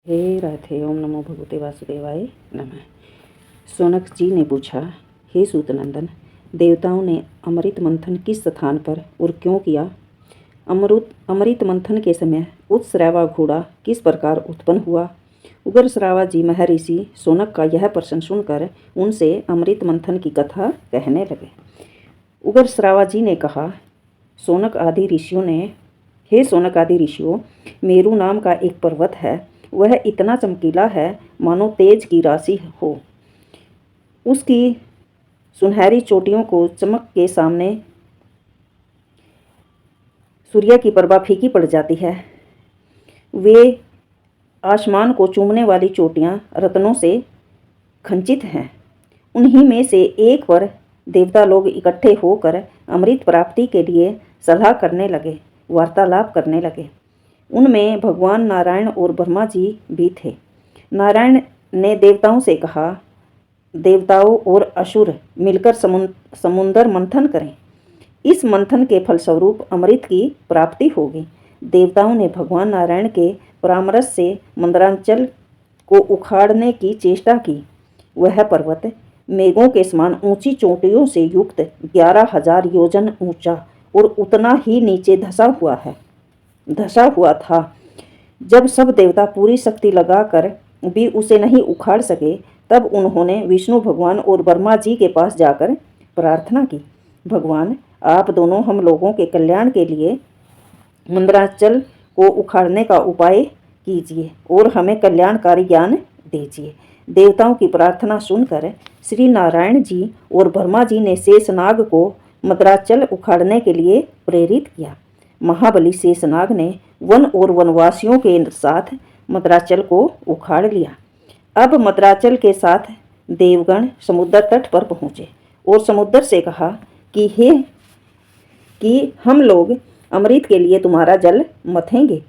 हे राधे। ओम नमो भगवते वासुदेवाय नमः। शौनक जी ने पूछा, हे सूतनंदन, देवताओं ने अमृत मंथन किस स्थान पर और क्यों किया? अमृत मंथन के समय उत्स्रावा घोड़ा किस प्रकार उत्पन्न हुआ? उग्रश्रावा जी महर्षि शौनक का यह प्रश्न सुनकर उनसे अमृत मंथन की कथा कहने लगे। उग्रश्रावा जी ने कहा, हे शौनक आदि ऋषियों, मेरु नाम का एक पर्वत है। वह इतना चमकीला है मानो तेज की राशि हो। उसकी सुनहरी चोटियों को चमक के सामने सूर्य की प्रभा फीकी पड़ जाती है। वे आसमान को चूमने वाली चोटियां रत्नों से खंचित हैं। उन्हीं में से एक पर देवता लोग इकट्ठे होकर अमृत प्राप्ति के लिए सलाह करने लगे, वार्तालाप करने लगे। उनमें भगवान नारायण और ब्रह्मा जी भी थे। नारायण ने देवताओं से कहा, देवताओं और असुर मिलकर समुद्र मंथन करें। इस मंथन के फलस्वरूप अमृत की प्राप्ति होगी। देवताओं ने भगवान नारायण के परामर्श से मंदरांचल को उखाड़ने की चेष्टा की। वह पर्वत मेघों के समान ऊंची चोटियों से युक्त 11,000 योजन ऊंचा और उतना ही नीचे धसा हुआ था। जब सब देवता पूरी शक्ति लगाकर भी उसे नहीं उखाड़ सके, तब उन्होंने विष्णु भगवान और ब्रह्मा जी के पास जाकर प्रार्थना की, भगवान, आप दोनों हम लोगों के कल्याण के लिए मंदरांचल को उखाड़ने का उपाय कीजिए और हमें कल्याणकारी ज्ञान दीजिए। देवताओं की प्रार्थना सुनकर श्री नारायण जी और ब्रह्मा जी ने शेषनाग को मंदरांचल उखाड़ने के लिए प्रेरित किया। महाबली शेषनाग ने वन और वनवासियों के साथ मंदरांचल को उखाड़ लिया। अब मंदरांचल के साथ देवगण समुद्र तट पर पहुँचे और समुद्र से कहा कि हम लोग अमृत के लिए तुम्हारा जल मथेंगे।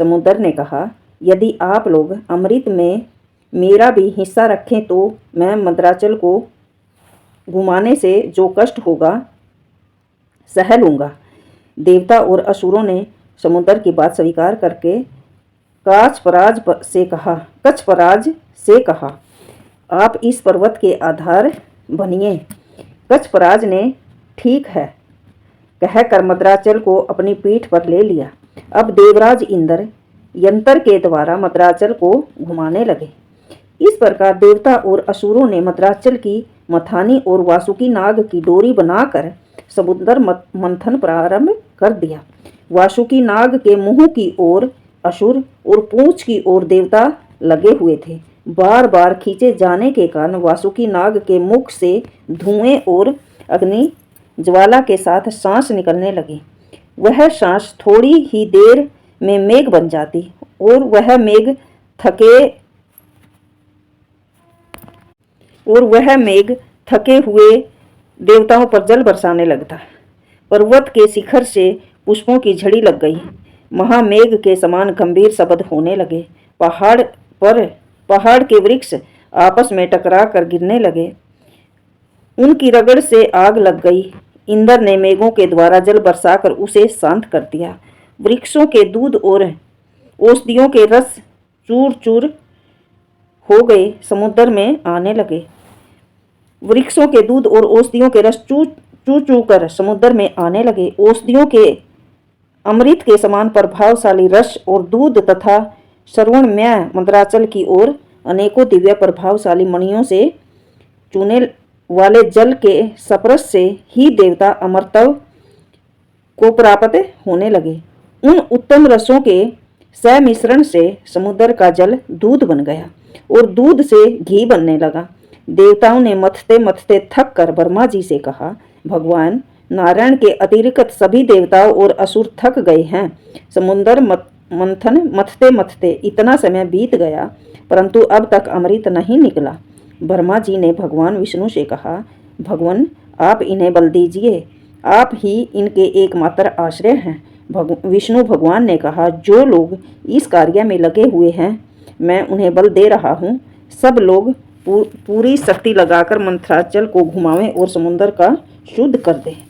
समुद्र ने कहा, यदि आप लोग अमृत में मेरा भी हिस्सा रखें तो मैं मंदरांचल को घुमाने से जो कष्ट होगा सह लूँगा। देवता और असुरों ने समुद्र की बात स्वीकार करके कच्छपराज से कहा, आप इस पर्वत के आधार बनिए। कच्छपराज ने ठीक है कहकर मंदरांचल को अपनी पीठ पर ले लिया। अब देवराज इंद्र यंत्र के द्वारा मंदरांचल को घुमाने लगे। इस प्रकार देवता और असुरों ने मंदरांचल की मथानी और वासुकी नाग की डोरी बनाकर समुद्र मंथन प्रारंभ कर दिया। वासुकी नाग के मुंह की ओर असुर और पूंछ की ओर देवता लगे हुए थे। बार बार खींचे जाने के कारण वासुकी नाग के मुख से धुएं और अग्नि ज्वाला के साथ सांस निकलने लगी। वह सांस थोड़ी ही देर में मेघ बन जाती और वह मेघ थके हुए देवताओं पर जल बरसाने लगता। पर्वत के शिखर से पुष्पों की झड़ी लग गई। महामेघ के समान गंभीर शब्द होने लगे। पहाड़ के वृक्ष आपस में टकरा कर गिरने लगे। उनकी रगड़ से आग लग गई। इंद्र ने मेघों के द्वारा जल बरसाकर उसे शांत कर दिया। वृक्षों के दूध और औषधियों के रस चूर चूर हो गए समुद्र में आने लगे। वृक्षों के दूध और औषधियों के रस चू चू कर समुद्र में आने लगे। औषधियों के अमृत के समान प्रभावशाली रस और दूध तथा श्रवणमय मंदरांचल की ओर अनेकों दिव्य प्रभावशाली मणियों से चूने वाले जल के स्पर्श से ही देवता अमरत्व को प्राप्त होने लगे। उन उत्तम रसों के सम्मिश्रण से समुद्र का जल दूध बन गया और दूध से घी बनने लगा। देवताओं ने मथते मथते थक कर ब्रह्मा जी से कहा, भगवान, नारायण के अतिरिक्त सभी देवताओं और असुर थक गए हैं। समुद्र मंथन मथते मथते इतना समय बीत गया, परंतु अब तक अमृत नहीं निकला। ब्रह्मा जी ने भगवान विष्णु से कहा, भगवान, आप इन्हें बल दीजिए, आप ही इनके एकमात्र आश्रय हैं। विष्णु भगवान ने कहा, जो लोग इस कार्य में लगे हुए हैं मैं उन्हें बल दे रहा हूँ। सब लोग पूरी शक्ति लगाकर मंदरांचल को घुमावें और समुद्र का शुद्ध कर दें।